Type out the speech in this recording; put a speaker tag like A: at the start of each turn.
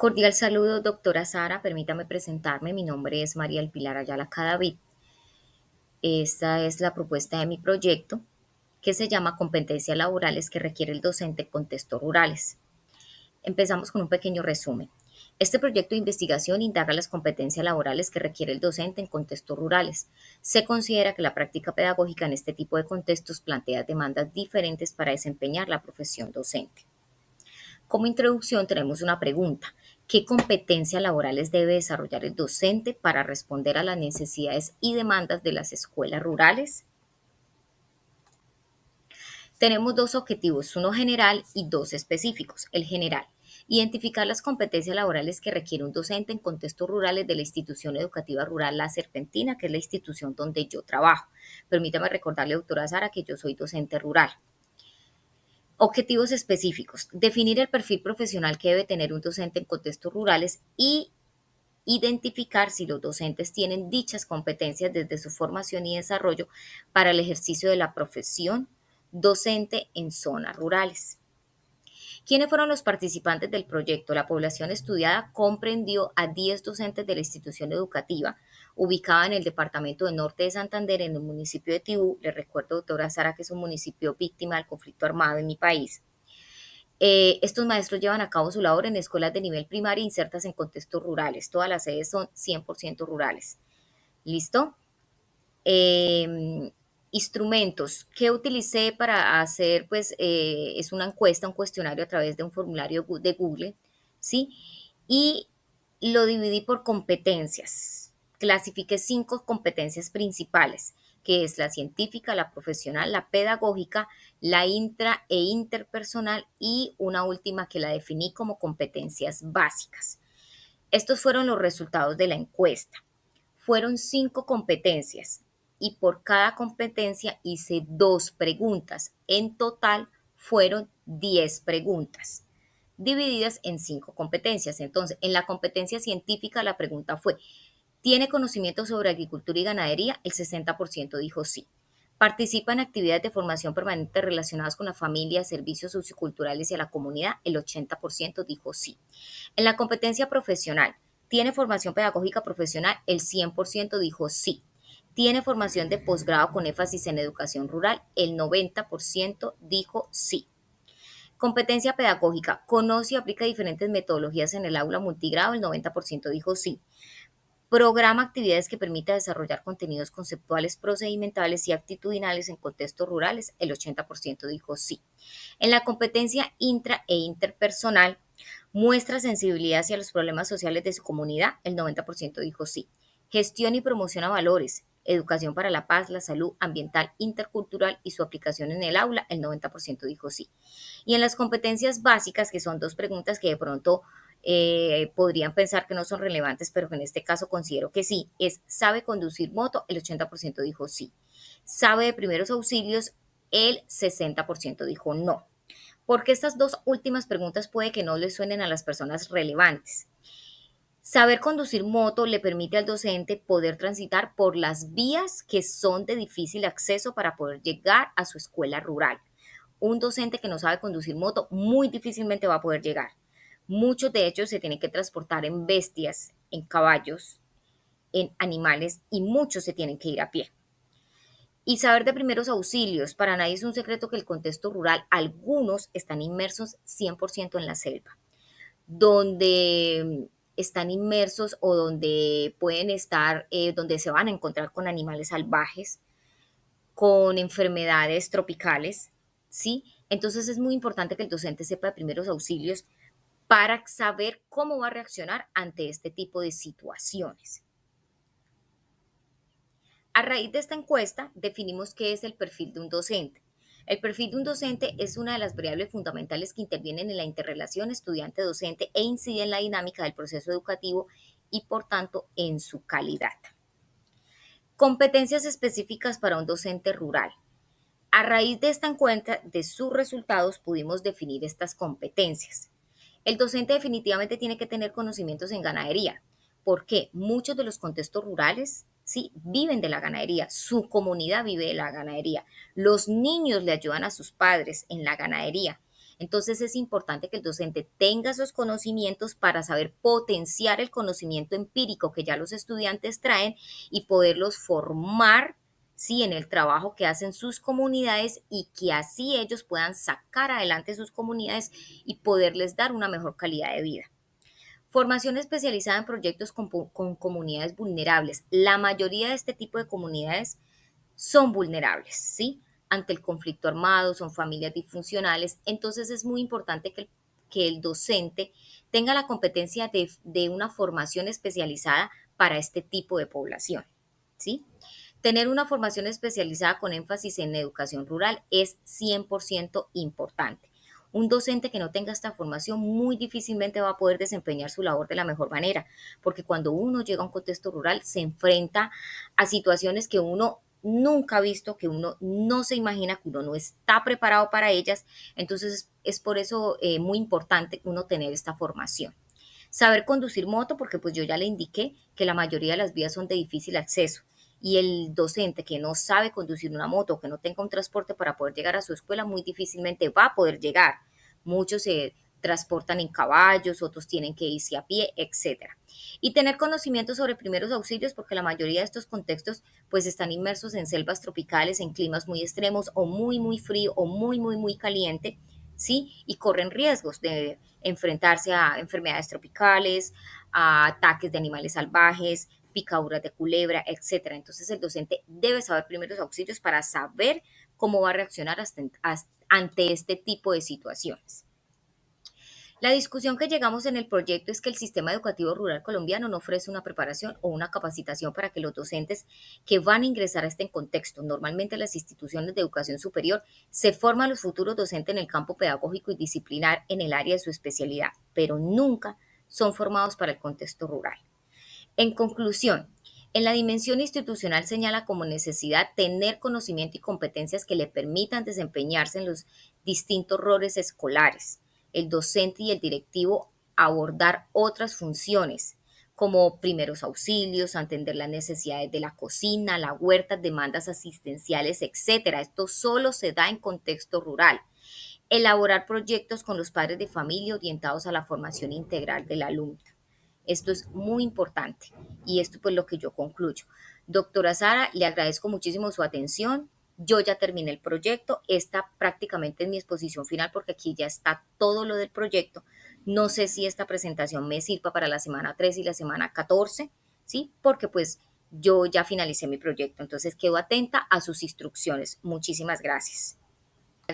A: Cordial saludo, doctora Sara. Permítame presentarme. Mi nombre es María El Pilar Ayala Cadavid. Esta es la propuesta de mi proyecto que se llama Competencias laborales que requiere el docente en contextos rurales. Empezamos con un pequeño resumen. Este proyecto de investigación indaga las competencias laborales que requiere el docente en contextos rurales. Se considera que la práctica pedagógica en este tipo de contextos plantea demandas diferentes para desempeñar la profesión docente. Como introducción tenemos una pregunta. ¿Qué competencias laborales debe desarrollar el docente para responder a las necesidades y demandas de las escuelas rurales? Tenemos dos objetivos, uno general y dos específicos. El general, identificar las competencias laborales que requiere un docente en contextos rurales de la institución educativa rural La Serpentina, que es la institución donde yo trabajo. Permítame recordarle, doctora Sara, que yo soy docente rural. Objetivos específicos. Definir el perfil profesional que debe tener un docente en contextos rurales y identificar si los docentes tienen dichas competencias desde su formación y desarrollo para el ejercicio de la profesión docente en zonas rurales. ¿Quiénes fueron los participantes del proyecto? La población estudiada comprendió a 10 docentes de la institución educativa ubicada en el departamento de Norte de Santander, en el municipio de Tibú. Les recuerdo, doctora Sara, que es un municipio víctima del conflicto armado en mi país. Estos maestros llevan a cabo su labor en escuelas de nivel primario insertas en contextos rurales. Todas las sedes son 100% rurales. ¿Listo? Eh, Instrumentos que utilicé para hacer, pues, es una encuesta, un cuestionario a través de un formulario de Google, ¿sí? Y lo dividí por competencias. Clasifiqué 5 competencias principales, que es la científica, la profesional, la pedagógica, la intra e interpersonal y una última que la definí como competencias básicas. Estos fueron los resultados de la encuesta. Fueron 5 competencias y por cada competencia hice 2 preguntas. En total fueron 10 preguntas divididas en 5 competencias. Entonces, en la competencia científica la pregunta fue, ¿tiene conocimiento sobre agricultura y ganadería? El 60% dijo sí. ¿Participa en actividades de formación permanente relacionadas con la familia, servicios socioculturales y a la comunidad? El 80% dijo sí. En la competencia profesional, ¿tiene formación pedagógica profesional? El 100% dijo sí. ¿Tiene formación de posgrado con énfasis en educación rural? El 90% dijo sí. Competencia pedagógica, ¿conoce y aplica diferentes metodologías en el aula multigrado? El 90% dijo sí. Programa actividades que permita desarrollar contenidos conceptuales, procedimentales y actitudinales en contextos rurales. El 80% dijo sí. En la competencia intra e interpersonal, muestra sensibilidad hacia los problemas sociales de su comunidad. El 90% dijo sí. Gestión y promociona valores, educación para la paz, la salud ambiental, intercultural y su aplicación en el aula. El 90% dijo sí. Y en las competencias básicas, que son 2 preguntas que de pronto podrían pensar que no son relevantes, pero que en este caso considero que sí, es ¿sabe conducir moto? El 80% dijo sí. ¿Sabe de primeros auxilios? El 60% dijo no. Porque estas 2 últimas preguntas puede que no les suenen a las personas relevantes. Saber conducir moto le permite al docente poder transitar por las vías que son de difícil acceso para poder llegar a su escuela rural. Un docente que no sabe conducir moto muy difícilmente va a poder llegar. Muchos de ellos se tienen que transportar en bestias, en caballos, en animales y muchos se tienen que ir a pie. Y saber de primeros auxilios, para nadie es un secreto que el contexto rural, algunos están inmersos 100% en la selva, donde están inmersos o donde pueden estar, donde se van a encontrar con animales salvajes, con enfermedades tropicales, ¿sí? Entonces es muy importante que el docente sepa de primeros auxilios para saber cómo va a reaccionar ante este tipo de situaciones. A raíz de esta encuesta, definimos qué es el perfil de un docente. El perfil de un docente es una de las variables fundamentales que intervienen en la interrelación estudiante-docente e incide en la dinámica del proceso educativo y, por tanto, en su calidad. Competencias específicas para un docente rural. A raíz de esta encuesta, de sus resultados, pudimos definir estas competencias. El docente definitivamente tiene que tener conocimientos en ganadería, porque muchos de los contextos rurales, sí, viven de la ganadería, su comunidad vive de la ganadería, los niños le ayudan a sus padres en la ganadería. Entonces es importante que el docente tenga esos conocimientos para saber potenciar el conocimiento empírico que ya los estudiantes traen y poderlos formar, sí, en el trabajo que hacen sus comunidades y que así ellos puedan sacar adelante sus comunidades y poderles dar una mejor calidad de vida. Formación especializada en proyectos con comunidades vulnerables. La mayoría de este tipo de comunidades son vulnerables, ¿sí? Ante el conflicto armado, son familias disfuncionales, entonces es muy importante que el docente tenga la competencia de una formación especializada para este tipo de población, ¿sí? Tener una formación especializada con énfasis en educación rural es 100% importante. Un docente que no tenga esta formación muy difícilmente va a poder desempeñar su labor de la mejor manera, porque cuando uno llega a un contexto rural se enfrenta a situaciones que uno nunca ha visto, que uno no se imagina, que uno no está preparado para ellas. Entonces es por eso muy importante uno tener esta formación. Saber conducir moto, porque pues yo ya le indiqué que la mayoría de las vías son de difícil acceso y el docente que no sabe conducir una moto, que no tenga un transporte para poder llegar a su escuela, muy difícilmente va a poder llegar. Muchos se transportan en caballos, otros tienen que irse a pie, etcétera. Y tener conocimiento sobre primeros auxilios, porque la mayoría de estos contextos pues están inmersos en selvas tropicales, en climas muy extremos o muy frío o muy caliente, ¿sí? Y corren riesgos de enfrentarse a enfermedades tropicales, a ataques de animales salvajes, picaduras de culebra, etcétera. Entonces el docente debe saber primeros auxilios para saber cómo va a reaccionar ante este tipo de situaciones. La discusión que llegamos en el proyecto es que el sistema educativo rural colombiano no ofrece una preparación o una capacitación para que los docentes que van a ingresar a este contexto, normalmente las instituciones de educación superior, se forman los futuros docentes en el campo pedagógico y disciplinar en el área de su especialidad, pero nunca son formados para el contexto rural. En conclusión, en la dimensión institucional señala como necesidad tener conocimiento y competencias que le permitan desempeñarse en los distintos roles escolares, el docente y el directivo abordar otras funciones como primeros auxilios, atender las necesidades de la cocina, la huerta, demandas asistenciales, etcétera. Esto solo se da en contexto rural. Elaborar proyectos con los padres de familia orientados a la formación integral del alumno. Esto es muy importante y esto pues lo que yo concluyo. Doctora Sara, le agradezco muchísimo su atención. Yo ya terminé el proyecto, esta prácticamente es mi exposición final porque aquí ya está todo lo del proyecto. No sé si esta presentación me sirva para la semana 3 y la semana 14, ¿sí? Porque pues yo ya finalicé mi proyecto, entonces quedo atenta a sus instrucciones. Muchísimas gracias.